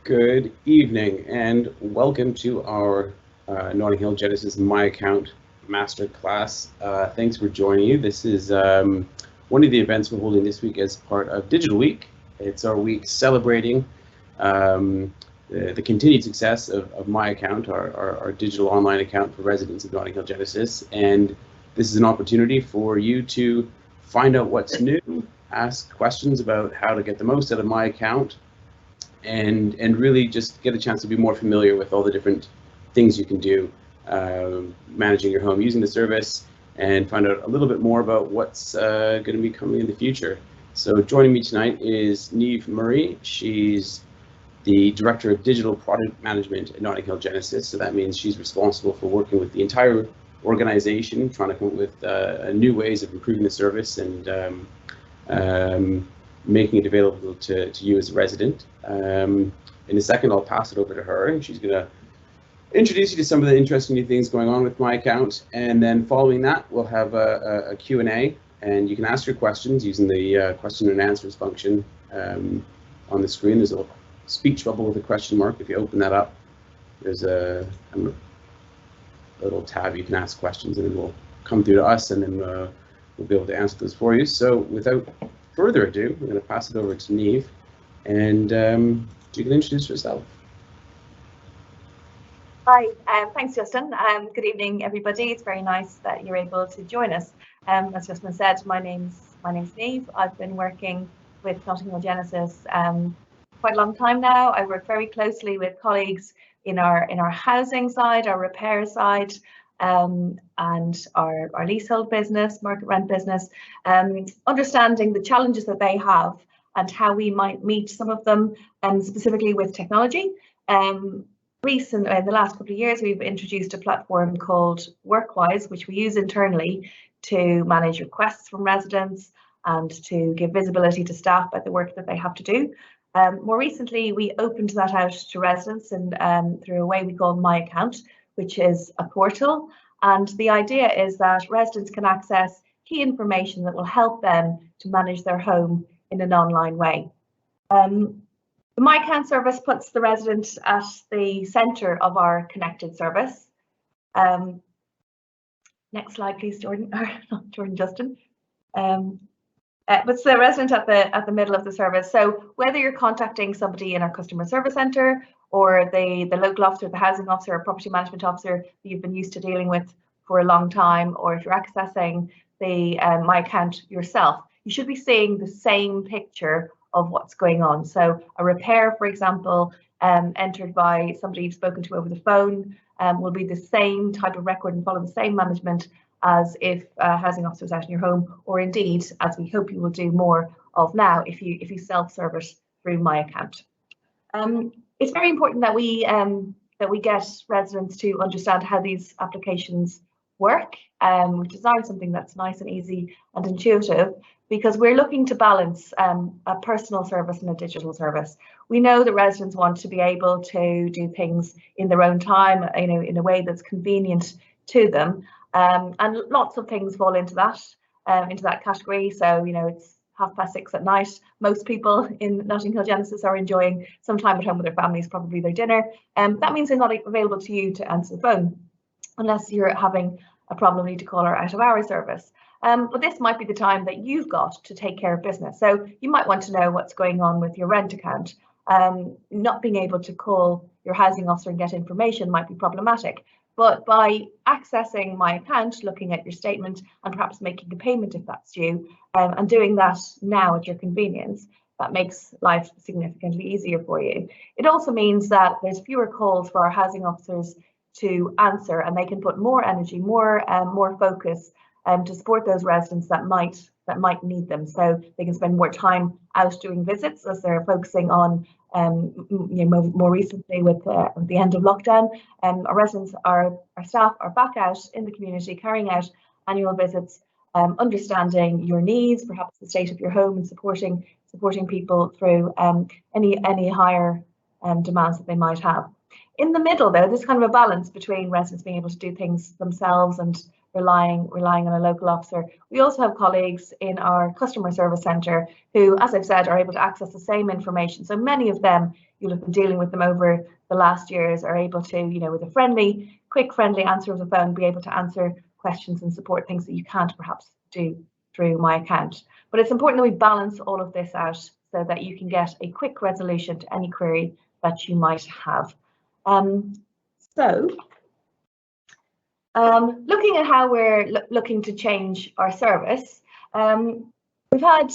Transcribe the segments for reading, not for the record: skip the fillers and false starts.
Good evening and welcome to our Notting Hill Genesis My Account Masterclass. Thanks for joining you. This is one of the events we're holding this week as part of Digital Week. It's our week celebrating the continued success of My Account, our digital online account for residents of Notting Hill Genesis. And this is an opportunity for you to find out what's new, ask questions about how to get the most out of My Account, and really just get a chance to be more familiar with all the different things you can do managing your home using the service, and find out a little bit more about what's going to be coming in the future. So joining me tonight is Niamh Murray. She's the Director of Digital Product Management at Notting Hill Genesis. So that means she's responsible for working with the entire organization, trying to come up with new ways of improving the service and making it available to you as a resident. In a second, I'll pass it over to her, and she's going to introduce you to some of the interesting new things going on with My Account. And then following that, we'll have a Q&A, and you can ask your questions using the question and answers function on the screen. There's a speech bubble with a question mark. If you open that up, there's a little tab you can ask questions, and it will come through to us, and then we'll be able to answer those for you. So without further ado, I'm going to pass it over to Niamh, and you can introduce yourself. Hi, thanks, Justin. Good evening, everybody. It's very nice that you're able to join us. As Justin said, my name's Niamh. I've been working with Notting Hill Genesis quite a long time now. I work very closely with colleagues in our housing side, our repair side, and our leasehold business, market rent business, understanding the challenges that they have and how we might meet some of them, specifically with technology. Recently, in the last couple of years, we've introduced a platform called Workwise, which we use internally to manage requests from residents and to give visibility to staff about the work that they have to do. More recently, we opened that out to residents and through a way we call My Account, which is a portal. And the idea is that residents can access key information that will help them to manage their home in an online way. The My Account service puts the resident at the centre of our connected service. Next slide, please, Jordan. Not Jordan, Justin. Puts the resident at the middle of the service. So whether you're contacting somebody in our customer service centre, or the local officer, the housing officer, or property management officer that you've been used to dealing with for a long time, or if you're accessing the My Account yourself, you should be seeing the same picture of what's going on. So a repair, for example, entered by somebody you've spoken to over the phone will be the same type of record and follow the same management as if a housing officer was out in your home, or indeed, as we hope you will do more of now, if you self-service through My Account. It's very important that we get residents to understand how these applications work. We've designed something that's nice and easy and intuitive, because we're looking to balance a personal service and a digital service. We know that residents want to be able to do things in their own time, in a way that's convenient to them, and lots of things fall into that category. So it's 6:30 at night. Most people in Notting Hill Genesis are enjoying some time at home with their families, probably their dinner. That means they're not available to you to answer the phone, unless you're having a problem, need to call our out-of-hours service. But this might be the time that you've got to take care of business. So you might want to know what's going on with your rent account. Not being able to call your housing officer and get information might be problematic. But by accessing My Account, looking at your statement, and perhaps making a payment if that's due, and doing that now at your convenience, that makes life significantly easier for you. It also means that there's fewer calls for our housing officers to answer, and they can put more energy, more focus to support those residents that might need them. So they can spend more time out doing visits, as they're focusing on more recently with the end of lockdown. Our residents, our staff are back out in the community carrying out annual visits, understanding your needs, perhaps the state of your home, and supporting people through any higher demands that they might have. In the middle, though, there's kind of a balance between residents being able to do things themselves and relying on a local officer. We also have colleagues in our customer service centre who, as I've said, are able to access the same information. So many of them, you'll have been dealing with them over the last years, are able to, with a quick friendly answer of the phone, be able to answer questions and support things that you can't perhaps do through My Account. But it's important that we balance all of this out so that you can get a quick resolution to any query that you might have. Looking at how we're looking to change our service, we've had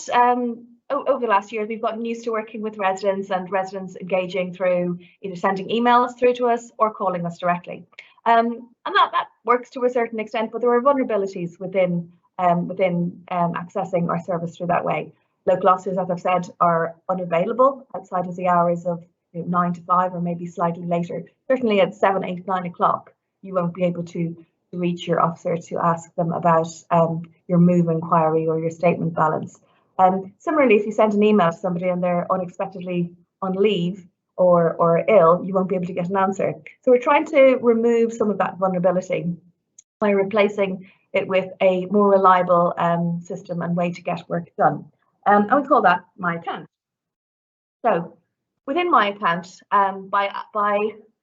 over the last year, we've gotten used to working with residents and residents engaging through either sending emails through to us or calling us directly. And that works to a certain extent, but there are vulnerabilities within accessing our service through that way. Local officers, as I've said, are unavailable outside of the hours of 9 to 5 or maybe slightly later. Certainly at 7, 8, 9 o'clock, you won't be able to reach your officer to ask them about your move inquiry or your statement balance. Similarly, if you send an email to somebody and they're unexpectedly on leave or ill, you won't be able to get an answer. So we're trying to remove some of that vulnerability by replacing it with a more reliable system and way to get work done. And we call that My Account. So within My Account, by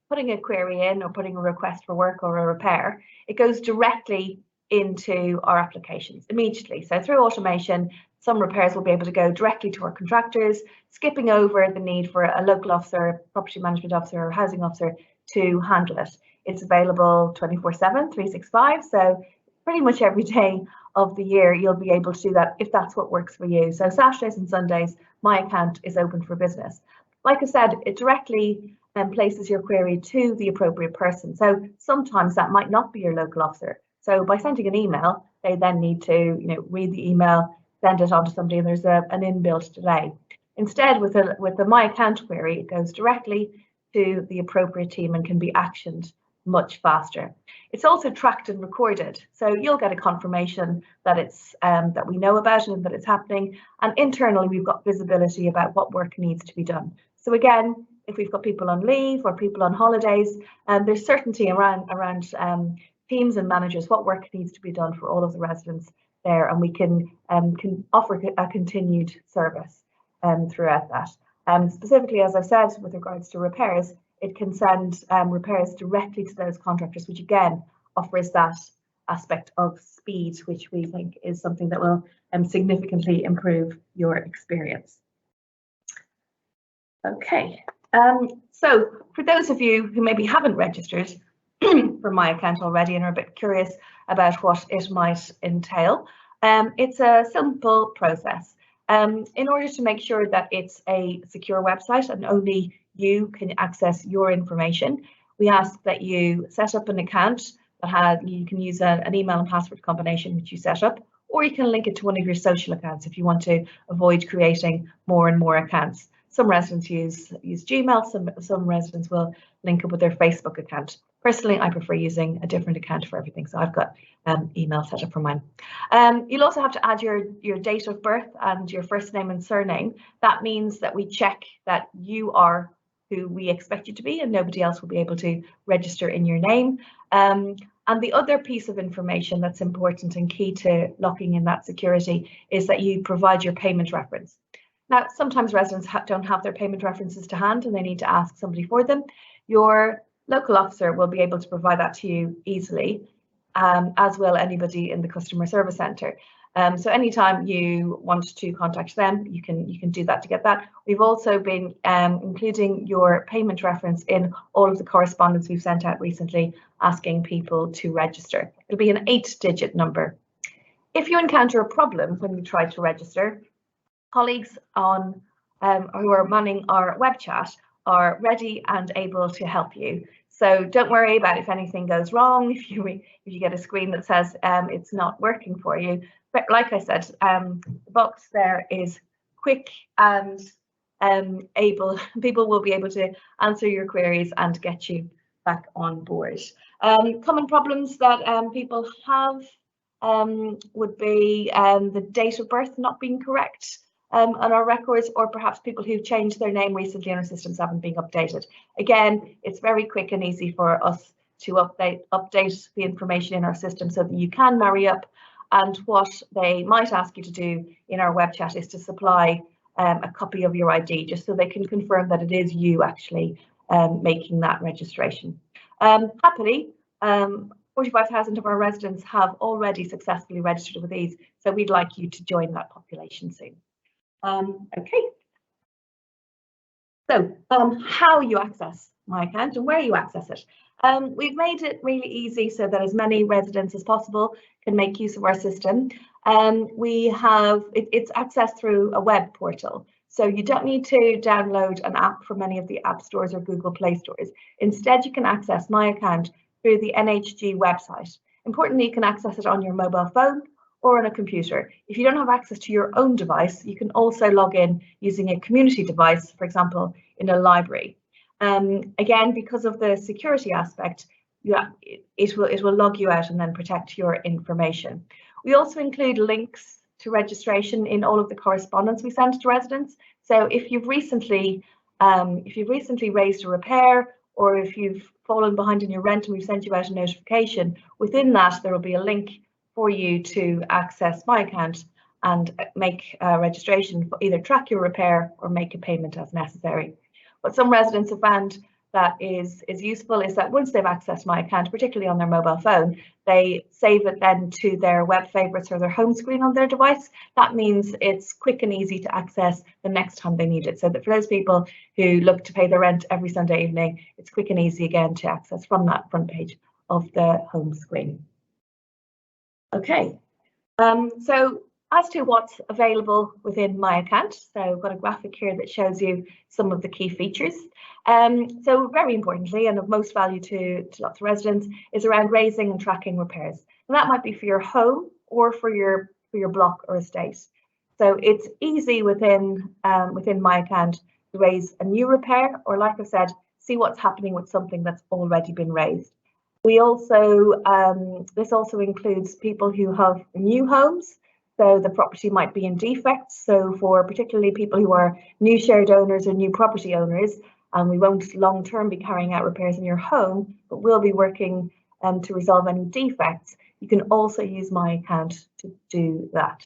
putting a query in or putting a request for work or a repair, it goes directly into our applications immediately. So through automation, some repairs will be able to go directly to our contractors, skipping over the need for a local officer, property management officer or housing officer to handle it. It's available 24/7, 365. So pretty much every day of the year, you'll be able to do that if that's what works for you. So Saturdays and Sundays, My Account is open for business. Like I said, it directly places your query to the appropriate person. So sometimes that might not be your local officer. So by sending an email, they then need to read the email, send it on to somebody, and there's an inbuilt delay. Instead, with the My Account query, it goes directly to the appropriate team and can be actioned much faster. It's also tracked and recorded, so you'll get a confirmation that it's that we know about it and that it's happening. And internally, we've got visibility about what work needs to be done. So again, if we've got people on leave or people on holidays, there's certainty around teams and managers what work needs to be done for all of the residents there, and we can offer a continued service throughout that. Specifically, as I've said, with regards to repairs, it can send repairs directly to those contractors, which again offers that aspect of speed, which we think is something that will significantly improve your experience. Okay, so for those of you who maybe haven't registered for My Account already and are a bit curious about what it might entail, it's a simple process. In order to make sure that it's a secure website and only you can access your information, we ask that you set up an account that you can use an email and password combination which you set up, or you can link it to one of your social accounts if you want to avoid creating more and more accounts. Some residents use Gmail, some residents will link up with their Facebook account. Personally, I prefer using a different account for everything, so I've got email set up for mine. You'll also have to add your date of birth and your first name and surname. That means that we check that you are who we expect you to be and nobody else will be able to register in your name. And the other piece of information that's important and key to locking in that security is that you provide your payment reference. Now, sometimes residents don't have their payment references to hand and they need to ask somebody for them. Your local officer will be able to provide that to you easily, as will anybody in the customer service centre. So anytime you want to contact them, you can do that to get that. We've also been including your payment reference in all of the correspondence we've sent out recently, asking people to register. It'll be an 8-digit number. If you encounter a problem when you try to register, colleagues who are manning our web chat are ready and able to help you. So don't worry about if anything goes wrong, if you get a screen that says it's not working for you. But like I said, the box there is quick and people will be able to answer your queries and get you back on board. Common problems that people have would be the date of birth not being correct on our records, or perhaps people who've changed their name recently and our systems haven't been updated. Again, it's very quick and easy for us to update the information in our system so that you can marry up. And what they might ask you to do in our web chat is to supply a copy of your ID, just so they can confirm that it is you actually making that registration. Happily, 45,000 of our residents have already successfully registered with these, so we'd like you to join that population soon. Okay. So how you access My Account and where you access it. We've made it really easy so that as many residents as possible can make use of our system. It's accessed through a web portal. So you don't need to download an app from any of the app stores or Google Play stores. Instead, you can access My Account through the NHG website. Importantly, you can access it on your mobile phone or on a computer. If you don't have access to your own device, you can also log in using a community device, for example, in a library. Again, because of the security aspect, it will log you out and then protect your information. We also include links to registration in all of the correspondence we send to residents. So if you've recently raised a repair, or if you've fallen behind in your rent and we've sent you out a notification, within that there will be a link for you to access My Account and make a registration, either track your repair or make a payment as necessary. What some residents have found that is useful is that once they've accessed My Account, particularly on their mobile phone, they save it then to their web favorites or their home screen on their device. That means it's quick and easy to access the next time they need it. So that for those people who look to pay their rent every Sunday evening, it's quick and easy again to access from that front page of the home screen. Okay, so as to what's available within My Account, so I've got a graphic here that shows you some of the key features. So very importantly, and of most value to lots of residents, is around raising and tracking repairs. And that might be for your home or for your block or estate. So it's easy within My Account to raise a new repair, or like I said, see what's happening with something that's already been raised. We also this also includes people who have new homes. So the property might be in defects. So for particularly people who are new shared owners or new property owners, and we won't long term be carrying out repairs in your home, but we'll be working to resolve any defects, you can also use My Account to do that.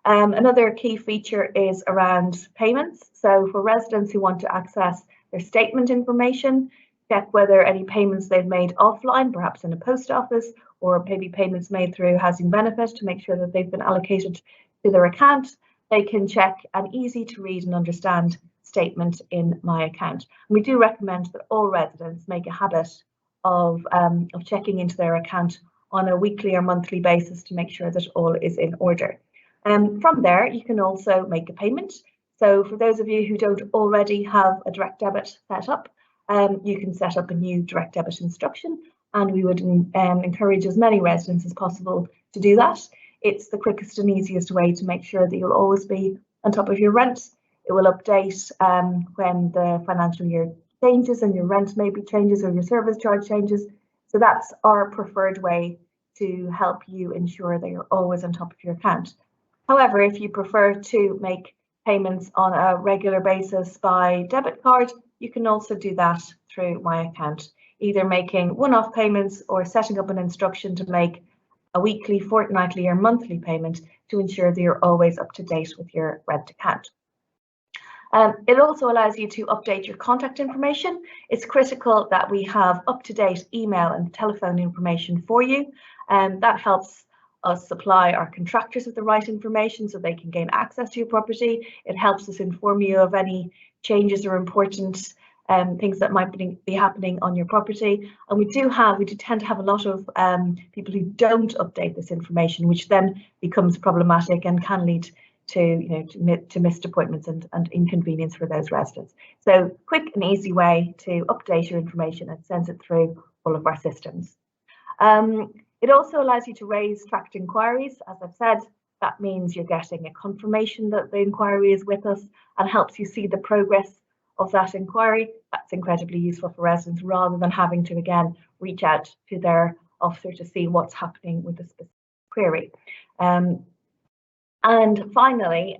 Another key feature is around payments. So for residents who want to access their statement information, check whether any payments they've made offline, perhaps in a post office, or maybe payments made through housing benefit, to make sure that they've been allocated to their account. They can check an easy to read and understand statement in My Account. And we do recommend that all residents make a habit of checking into their account on a weekly or monthly basis to make sure that all is in order. From there, you can also make a payment. So for those of you who don't already have a direct debit set up, you can set up a new direct debit instruction, and we would encourage as many residents as possible to do that. It's the quickest and easiest way to make sure that you'll always be on top of your rent. It will update when the financial year changes and your rent maybe changes or your service charge changes. So that's our preferred way to help you ensure that you're always on top of your account. However, if you prefer to make payments on a regular basis by debit card, you can also do that through My Account, either making one-off payments or setting up an instruction to make a weekly, fortnightly or monthly payment to ensure that you're always up to date with your rent account. It also allows you to update your contact information. It's critical that we have up-to-date email and telephone information for you, and that helps us supply our contractors with the right information so they can gain access to your property. It helps us inform you of any changes or important things that might be happening on your property. And we do tend to have a lot of people who don't update this information, which then becomes problematic and can lead to missed appointments and inconvenience for those residents. So quick and easy way to update your information and sends it through all of our systems. It also allows you to raise tracked inquiries. As I've said, that means you're getting a confirmation that the inquiry is with us and helps you see the progress of that inquiry. That's incredibly useful for residents, rather than having to again reach out to their officer to see what's happening with the specific query. And finally,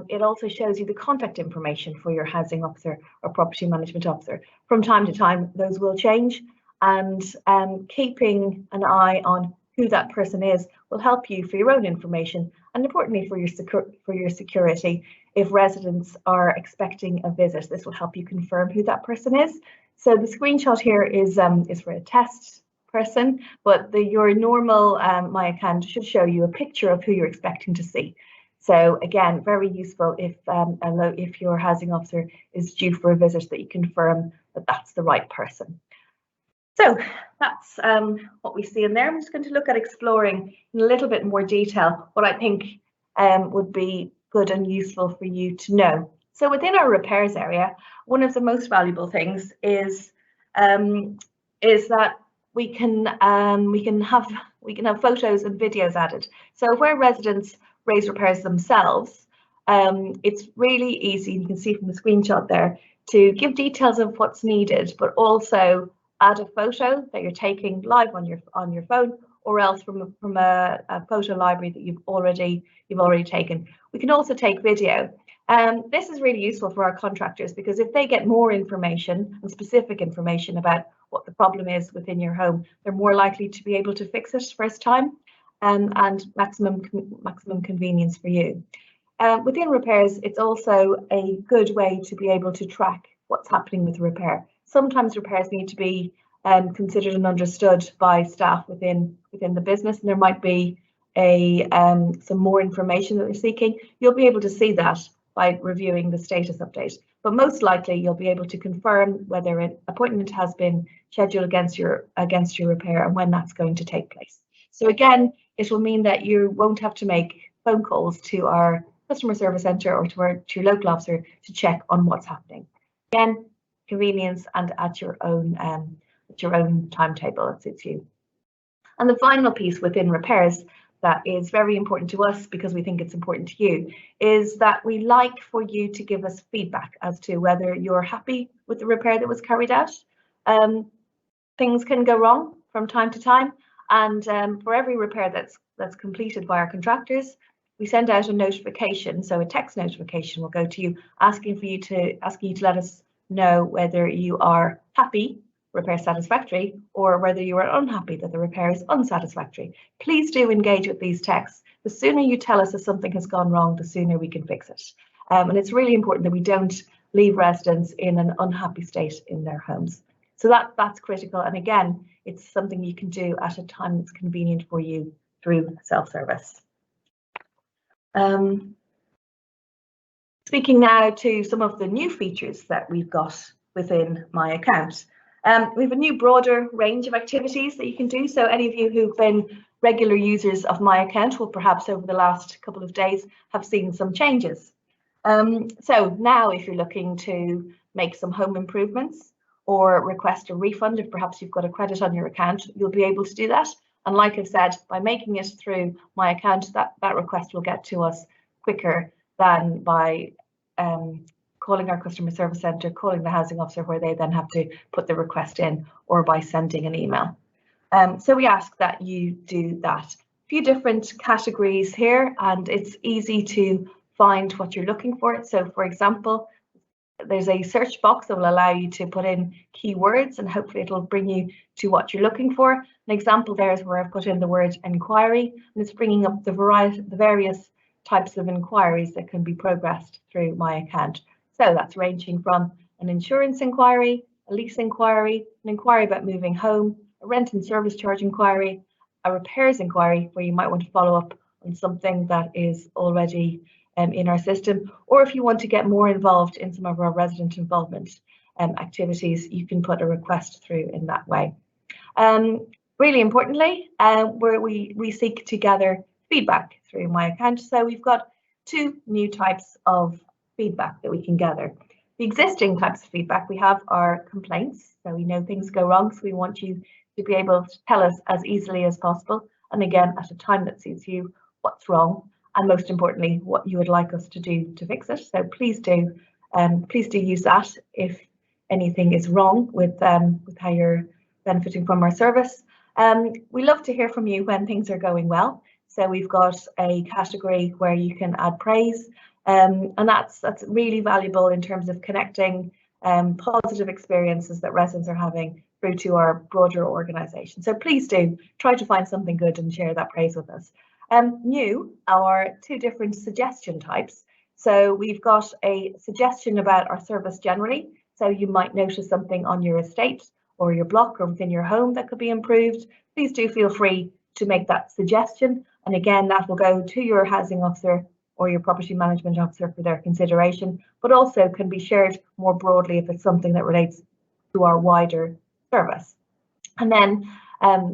it also shows you the contact information for your housing officer or property management officer. From time to time, those will change, and keeping an eye on who that person is will help you for your own information and importantly for your security. If residents are expecting a visit, this will help you confirm who that person is. So the screenshot here is for a test person, but your normal My Account should show you a picture of who you're expecting to see. So again, very useful if your housing officer is due for a visit, that you confirm that that's the right person. So that's what we see in there. I'm just going to look at exploring in a little bit more detail what I think would be good and useful for you to know. So within our repairs area, one of the most valuable things is that we can have photos and videos added. So where residents raise repairs themselves, it's really easy, you can see from the screenshot there, to give details of what's needed, but also add a photo that you're taking live on your phone, or else from a photo library that you've already taken. We can also take video. This is really useful for our contractors, because if they get more information and specific information about what the problem is within your home, they're more likely to be able to fix it first time, and maximum convenience for you. Within repairs, it's also a good way to be able to track what's happening with the repair. Sometimes repairs need to be considered and understood by staff within the business, and there might be some more information that they're seeking. You'll be able to see that by reviewing the status update, but most likely you'll be able to confirm whether an appointment has been scheduled against your repair and when that's going to take place. So again, it will mean that you won't have to make phone calls to our customer service centre or to your local officer to check on what's happening. Again, convenience and at your own timetable that suits you. And the final piece within repairs that is very important to us, because we think it's important to you, is that we like for you to give us feedback as to whether you're happy with the repair that was carried out. Things can go wrong from time to time, and for every repair that's completed by our contractors, we send out a notification. So a text notification will go to you asking you to let us know whether you are happy, repair satisfactory, or whether you are unhappy that the repair is unsatisfactory. Please do engage with these texts. The sooner you tell us that something has gone wrong, the sooner we can fix it. And it's really important that we don't leave residents in an unhappy state in their homes. So that's critical. And again, it's something you can do at a time that's convenient for you through self-service. Speaking now to some of the new features that we've got within My Account. We have a new broader range of activities that you can do. So any of you who've been regular users of My Account will perhaps over the last couple of days have seen some changes. So now if you're looking to make some home improvements or request a refund, if perhaps you've got a credit on your account, you'll be able to do that. And like I've said, by making it through My Account, that request will get to us quicker than by calling our customer service centre, calling the housing officer, where they then have to put the request in, or by sending an email. So we ask that you do that. A few different categories here, and it's easy to find what you're looking for. So for example, there's a search box that will allow you to put in keywords, and hopefully it'll bring you to what you're looking for. An example there is where I've put in the word inquiry, and it's bringing up the various types of inquiries that can be progressed through My Account. So that's ranging from an insurance inquiry, a lease inquiry, an inquiry about moving home, a rent and service charge inquiry, a repairs inquiry where you might want to follow up on something that is already in our system, or if you want to get more involved in some of our resident involvement activities, you can put a request through in that way. Really importantly, where we seek to gather feedback through My Account. So we've got two new types of feedback that we can gather. The existing types of feedback we have are complaints. So we know things go wrong, so we want you to be able to tell us as easily as possible, and again at a time that suits you, what's wrong, and most importantly what you would like us to do to fix it. So please do use that if anything is wrong with how you're benefiting from our service. We love to hear from you when things are going well. So we've got a category where you can add praise, and that's really valuable in terms of connecting positive experiences that residents are having through to our broader organisation. So please do try to find something good and share that praise with us. New are 2 different suggestion types. So we've got a suggestion about our service generally. So you might notice something on your estate or your block or within your home that could be improved. Please do feel free to make that suggestion. And again, that will go to your housing officer or your property management officer for their consideration, but also can be shared more broadly if it's something that relates to our wider service. And then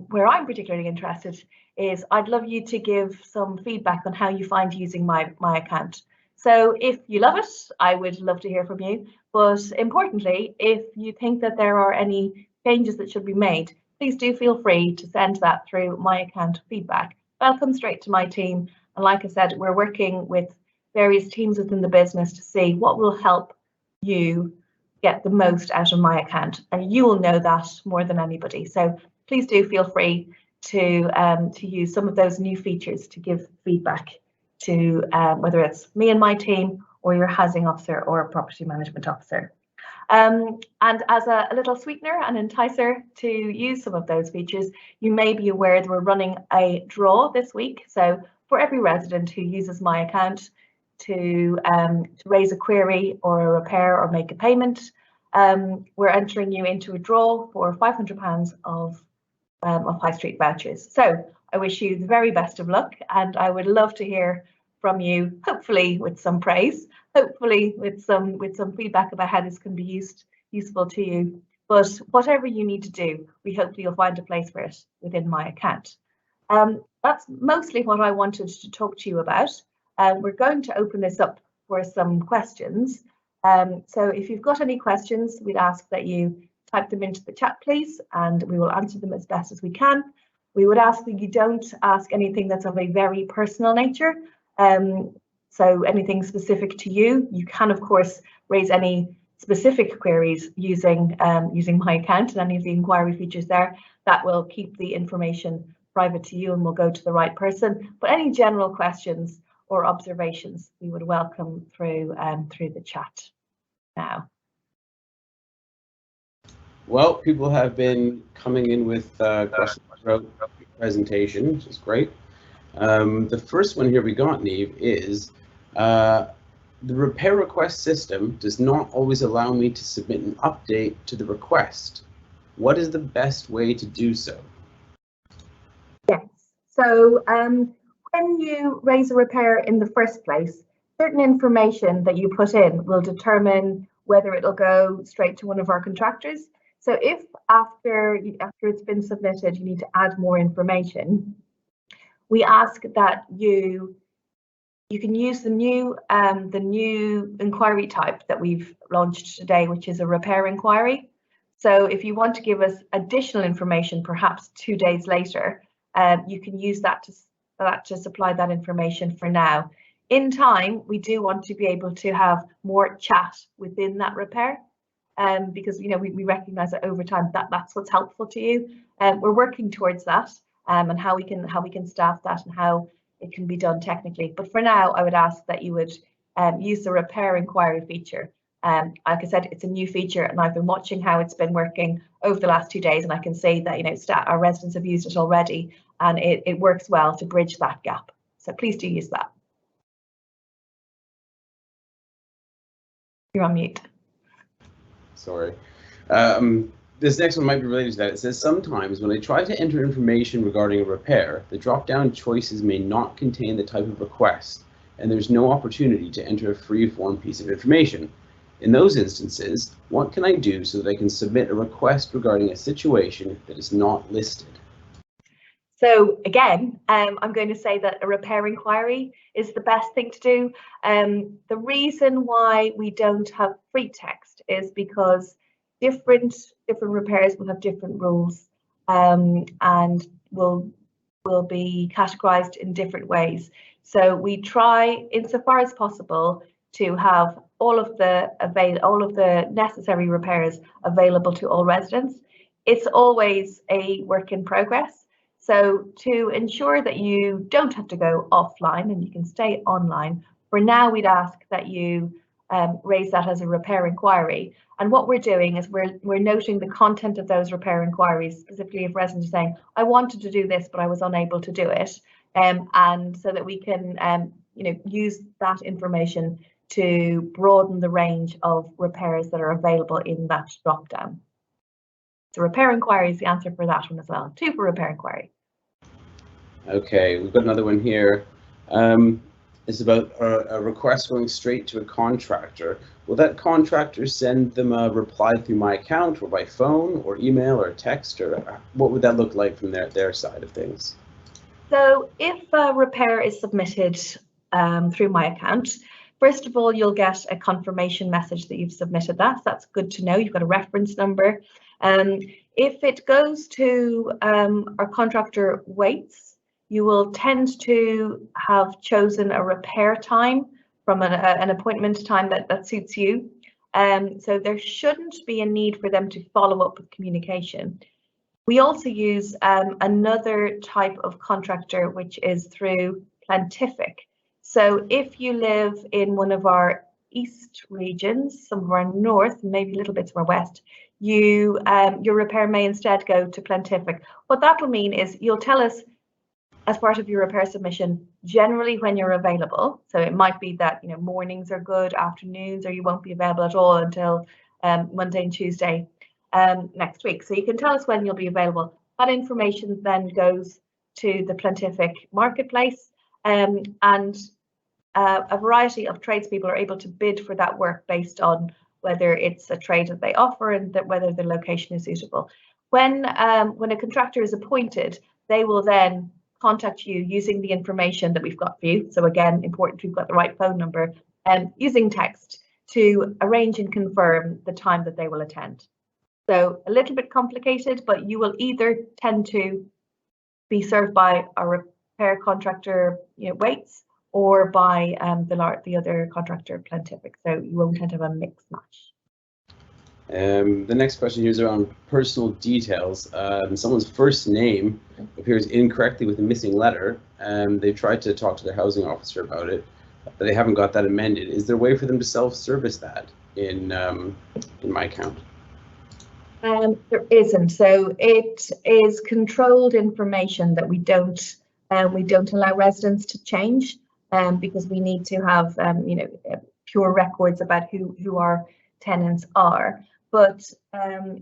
where I'm particularly interested is I'd love you to give some feedback on how you find using my account. So if you love it, I would love to hear from you. But importantly, if you think that there are any changes that should be made, please do feel free to send that through my account feedback. That'll come straight to my team. And like I said, we're working with various teams within the business to see what will help you get the most out of my account. And you will know that more than anybody. So please do feel free to use some of those new features to give feedback to whether it's me and my team or your housing officer or a property management officer. And as a little sweetener and enticer to use some of those features, you may be aware that we're running a draw this week. So for every resident who uses my account to raise a query or a repair or make a payment, we're entering you into a draw for £500 of high street vouchers. So I wish you the very best of luck, and I would love to hear from you, hopefully with some praise, hopefully with some feedback about how this can be useful to you. But whatever you need to do, we hope you'll find a place for it within my account. That's mostly what I wanted to talk to you about. We're going to open this up for some questions. So if you've got any questions, we'd ask that you type them into the chat, please, and we will answer them as best as we can. We would ask that you don't ask anything that's of a very personal nature. So anything specific to you. You can, of course, raise any specific queries using my account and any of the inquiry features there. That will keep the information private to you and will go to the right person. But any general questions or observations, we would welcome through the chat now. Well, people have been coming in with questions throughout the presentation, which is great. The first one here we got, Niamh, is the repair request system does not always allow me to submit an update to the request. What is the best way to do so? Yes, so when you raise a repair in the first place, certain information that you put in will determine whether it'll go straight to one of our contractors. So if after it's been submitted, you need to add more information, we ask that you can use the new inquiry type that we've launched today, which is a repair inquiry. So if you want to give us additional information, perhaps 2 days later, you can use that to supply that information for now. In time, we do want to be able to have more chat within that repair, because we recognise that over time that's what's helpful to you. We're working towards that, and how we can staff that and how it can be done technically. But for now, I would ask that you would use the repair inquiry feature. Like I said, it's a new feature, and I've been watching how it's been working over the last 2 days, and I can see that our residents have used it already, and it works well to bridge that gap. So please do use that. You're on mute. Sorry. This next one might be related to that. It says, sometimes when I try to enter information regarding a repair, the drop-down choices may not contain the type of request, and there's no opportunity to enter a free-form piece of information. In those instances, what can I do so that I can submit a request regarding a situation that is not listed? So again, I'm going to say that a repair inquiry is the best thing to do. The reason why we don't have free text is because different repairs will have different rules, and will be categorized in different ways. So we try, insofar as possible, to have all of the necessary repairs available to all residents. It's always a work in progress. So to ensure that you don't have to go offline and you can stay online, for now we'd ask that you raise that as a repair inquiry. And what we're doing is we're noting the content of those repair inquiries, specifically if residents are saying, I wanted to do this, but I was unable to do it. And so that we can use that information to broaden the range of repairs that are available in that drop down. So repair inquiry is the answer for that one as well. 2 for repair inquiry. Okay, we've got another one here. It's about a request going straight to a contractor. Will that contractor send them a reply through My Account or by phone or email or text, or what would that look like from their side of things? So if a repair is submitted through My Account, first of all, you'll get a confirmation message that you've submitted that. So that's good to know. You've got a reference number. If it goes to our contractor waits, you will tend to have chosen a repair time from an appointment time that suits you. So there shouldn't be a need for them to follow up with communication. We also use another type of contractor, which is through Plantific. So if you live in one of our east regions, some of our north, maybe little bits of our west, your repair may instead go to Plantific. What that will mean is you'll tell us as part of your repair submission generally when you're available. So it might be that mornings are good, afternoons, or you won't be available at all until Monday and Tuesday next week. So you can tell us when you'll be available. That information then goes to the Plantific marketplace, and a variety of tradespeople are able to bid for that work based on whether it's a trade that they offer and whether the location is suitable. When a contractor is appointed, they will then contact you using the information that we've got for you. So again, important we've got the right phone number, and using text to arrange and confirm the time that they will attend. So a little bit complicated, but you will either tend to be served by a repair contractor waits, or by the other contractor Plantific. So you won't tend to have a mix match. The next question here is around personal details. Someone's first name appears incorrectly with a missing letter, and they've tried to talk to their housing officer about it, but they haven't got that amended. Is there a way for them to self-service that in My Account? There isn't. So it is controlled information that we don't allow residents to change, because we need to have pure records about who our tenants are. But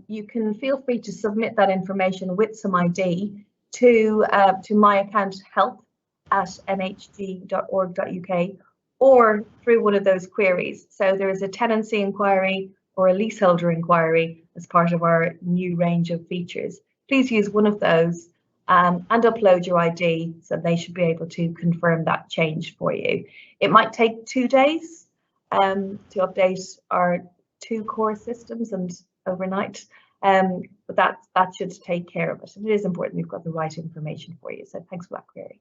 you can feel free to submit that information with some ID to My Account help at nhg.org.uk, or through one of those queries. So there is a tenancy inquiry or a leaseholder inquiry as part of our new range of features. Please use one of those and upload your ID, so they should be able to confirm that change for you. It might take 2 days to update our 2 core systems and overnight, but that should take care of it. And it is important we've got the right information for you. So thanks for that query.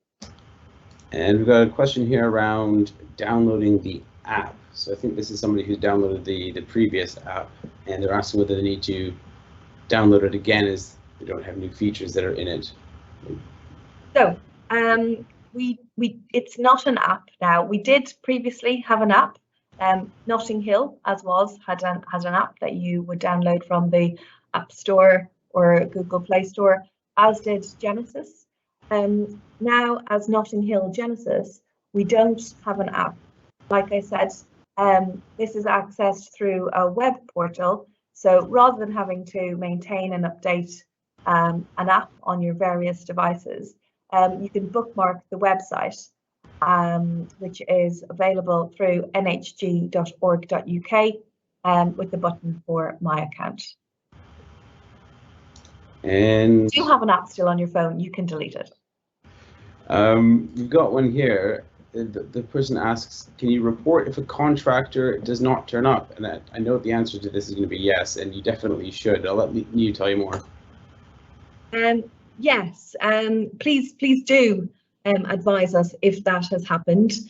And we've got a question here around downloading the app. So I think this is somebody who's downloaded the previous app, and they're asking whether they need to download it again as they don't have new features that are in it. So it's not an app now. We did previously have an app. Notting Hill, as had an app that you would download from the App Store or Google Play Store, as did Genesis. Now, as Notting Hill Genesis, we don't have an app. Like I said, this is accessed through a web portal. So rather than having to maintain and update an app on your various devices, you can bookmark the website, which is available through nhg.org.uk with the button for My Account. And if you have an app still on your phone, you can delete it. We've got one here. The person asks, can you report if a contractor does not turn up? And I know the answer to this is going to be yes, and you definitely should. I'll let you tell you more. Yes, please do advise us if that has happened.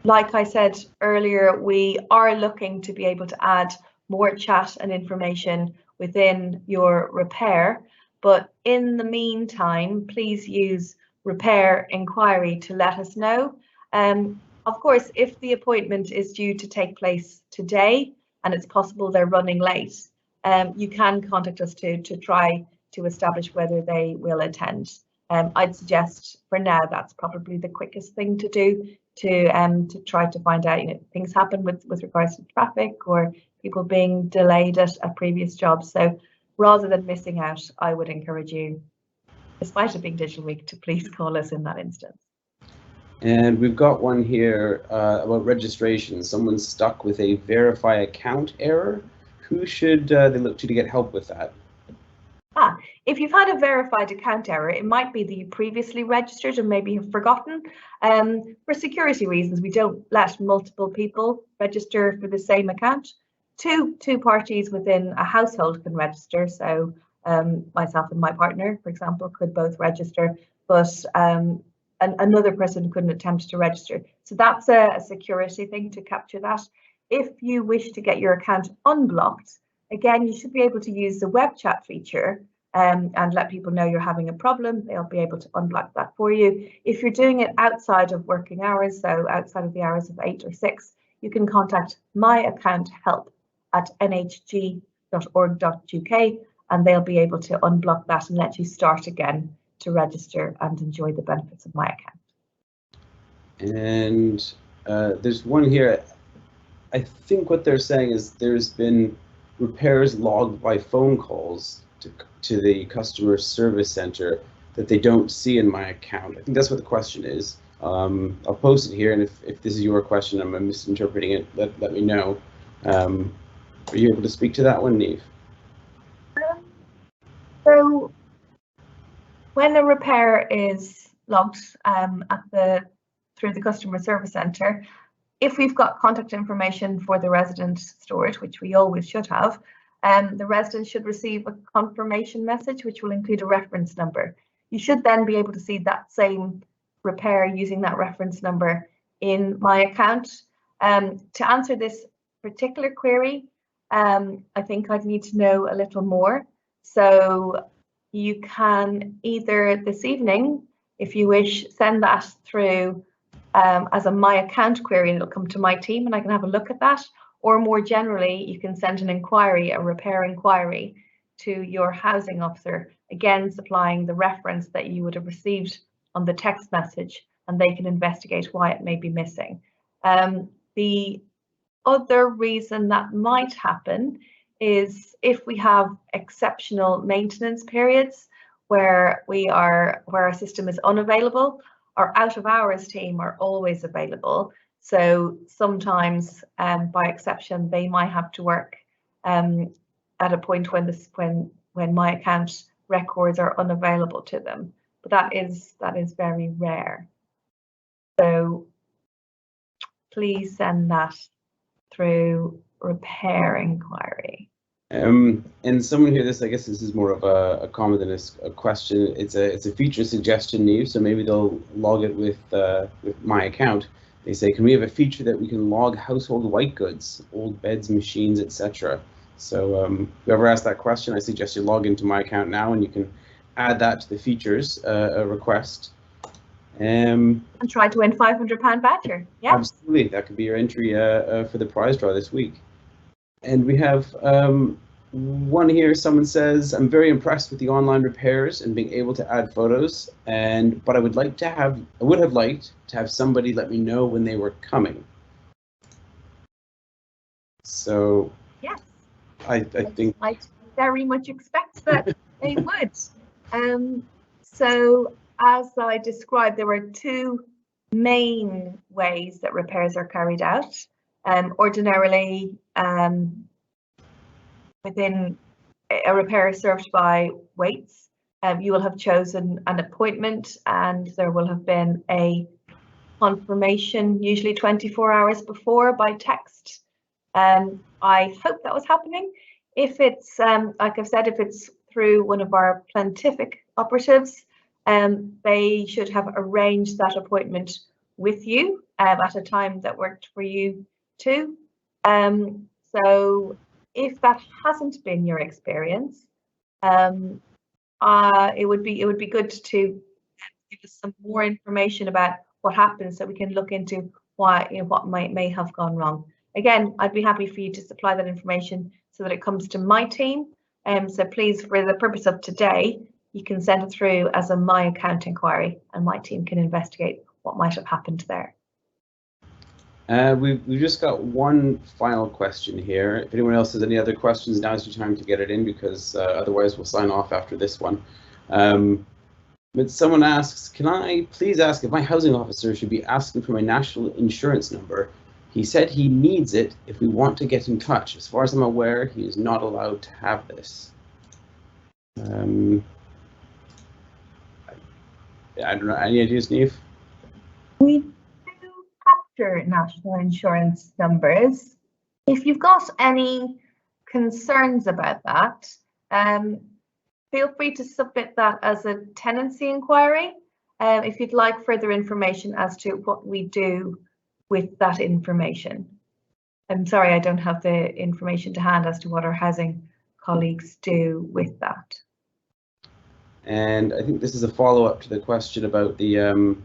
Like I said earlier, we are looking to be able to add more chat and information within your repair, but in the meantime, please use repair inquiry to let us know. Of course, if the appointment is due to take place today and it's possible they're running late, you can contact us to try to establish whether they will attend. I'd suggest for now that's probably the quickest thing to do to try to find out. Things happen with regards to traffic or people being delayed at previous jobs. So rather than missing out, I would encourage you, despite it being Digital Week, to please call us in that instance. And we've got one here about registration. Someone's stuck with a verify account error. Who should they look to get help with that? If you've had a verified account error, it might be that you previously registered and maybe have forgotten. For security reasons, we don't let multiple people register for the same account. Two parties within a household can register. So myself and my partner, for example, could both register, but another person couldn't attempt to register. So that's a security thing to capture that. If you wish to get your account unblocked, again, you should be able to use the web chat feature and let people know you're having a problem. They'll be able to unblock that for you. If you're doing it outside of working hours, so outside of the hours of 8 or 6, you can contact My Account Help at nhg.org.uk, and they'll be able to unblock that and let you start again to register and enjoy the benefits of My Account. And there's one here. I think what they're saying is there's been repairs logged by phone calls to the customer service center that they don't see in My Account. I think that's what the question is. I'll post it here, and if this is your question, I'm misinterpreting it, let me know. Are you able to speak to that one, Niamh? So when a repair is logged through the customer service center, if we've got contact information for the resident stored, which we always should have, the resident should receive a confirmation message, which will include a reference number. You should then be able to see that same repair using that reference number in My Account. To answer this particular query, I think I'd need to know a little more. So you can either this evening, if you wish, send that through as a My Account query, and it'll come to my team and I can have a look at that. Or more generally, you can send an inquiry, a repair inquiry, to your housing officer, again supplying the reference that you would have received on the text message, and they can investigate why it may be missing. The other reason that might happen is if we have exceptional maintenance periods where our system is unavailable. Our out of hours team are always available. So sometimes, by exception, they might have to work at a point when My Account records are unavailable to them. But that is very rare. So please send that through repair inquiry. And someone here, I guess this is more of a comment than a question. It's a feature suggestion, Niamh, so maybe they'll log it with My Account. They say, can we have a feature that we can log household white goods, old beds, machines, etc.? So whoever asked that question, I suggest you log into My Account now, and you can add that to the features request. And try to win £500 voucher. Yeah, absolutely. That could be your entry for the prize draw this week. And we have one here. Someone says, I'm very impressed with the online repairs and being able to add photos, but I would have liked to have somebody let me know when they were coming. So yes, I think I very much expect that they would. So as I described, there were two main ways that repairs are carried out. Ordinarily, within a repair served by Waits, you will have chosen an appointment, and there will have been a confirmation, usually 24 hours before, by text. I hope that was happening. If it's, like I've said, if it's through one of our Plantific operatives, they should have arranged that appointment with you at a time that worked for you too. So if that hasn't been your experience, it would be good to give us some more information about what happens, so we can look into why, what may have gone wrong. Again, I'd be happy for you to supply that information so that it comes to my team. So please, for the purpose of today, you can send it through as a My Account inquiry, and my team can investigate what might have happened there. We've just got one final question here. If anyone else has any other questions, now's your time to get it in, because otherwise we'll sign off after this one. But someone asks, can I please ask if my housing officer should be asking for my national insurance number? He said he needs it if we want to get in touch. As far as I'm aware, he is not allowed to have this. I don't know, any ideas, Niamh? We do capture national insurance numbers. If you've got any concerns about that, feel free to submit that as a tenancy inquiry if you'd like further information as to what we do with that information. I'm sorry, I don't have the information to hand as to what our housing colleagues do with that. And I think this is a follow-up to the question about the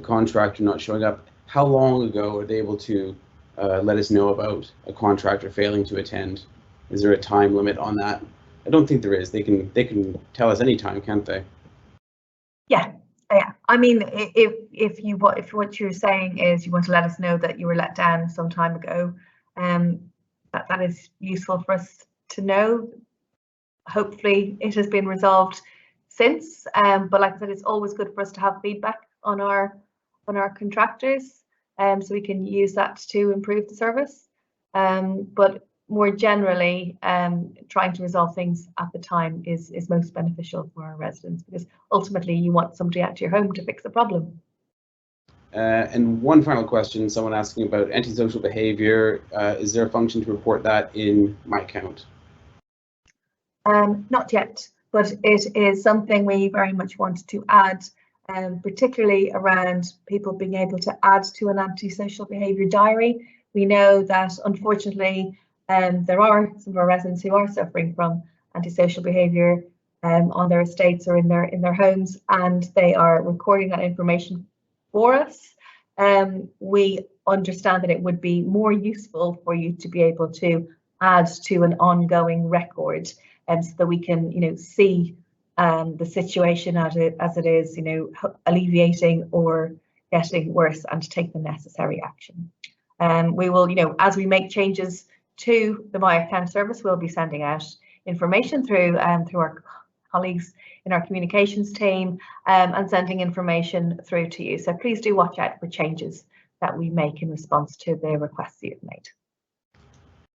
contractor not showing up. How long ago are they able to let us know about a contractor failing to attend? Is there a time limit on that? I don't think there is. They can tell us anytime, can't they? Yeah. I mean, if what you're saying is you want to let us know that you were let down some time ago, that is useful for us to know. Hopefully, it has been resolved since. But like I said, it's always good for us to have feedback on our contractors, so we can use that to improve the service. But more generally, trying to resolve things at the time is most beneficial for our residents, because ultimately you want somebody out to your home to fix the problem. And one final question, someone asking about antisocial behaviour. Is there a function to report that in My Account? Not yet, but it is something we very much want to add, particularly around people being able to add to an antisocial behaviour diary. We know that unfortunately there are some of our residents who are suffering from antisocial behaviour on their estates or in their homes, and they are recording that information for us. We understand that it would be more useful for you to be able to add to an ongoing record, so that we can, see the situation as it is, alleviating or getting worse, and to take the necessary action. We will, as we make changes to the My Account service, we'll be sending out information through our colleagues in our communications team, and sending information through to you. So please do watch out for changes that we make in response to the requests you've made.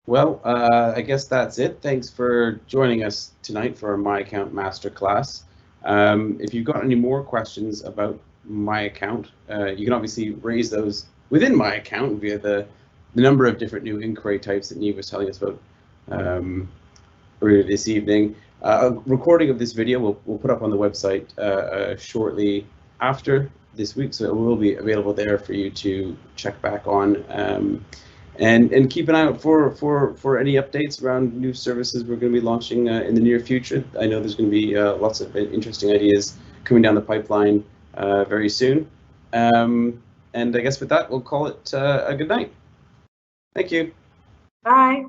Well, I guess that's it. Thanks for joining us tonight for our My Account Masterclass. If you've got any more questions about My Account, you can obviously raise those within My Account via the number of different new inquiry types that Niamh was telling us about earlier this evening. A recording of this video we'll put up on the website shortly after this week, so it will be available there for you to check back on. And keep an eye out for any updates around new services we're going to be launching in the near future. I know there's going to be lots of interesting ideas coming down the pipeline very soon. And I guess with that, we'll call it a good night. Thank you. Bye.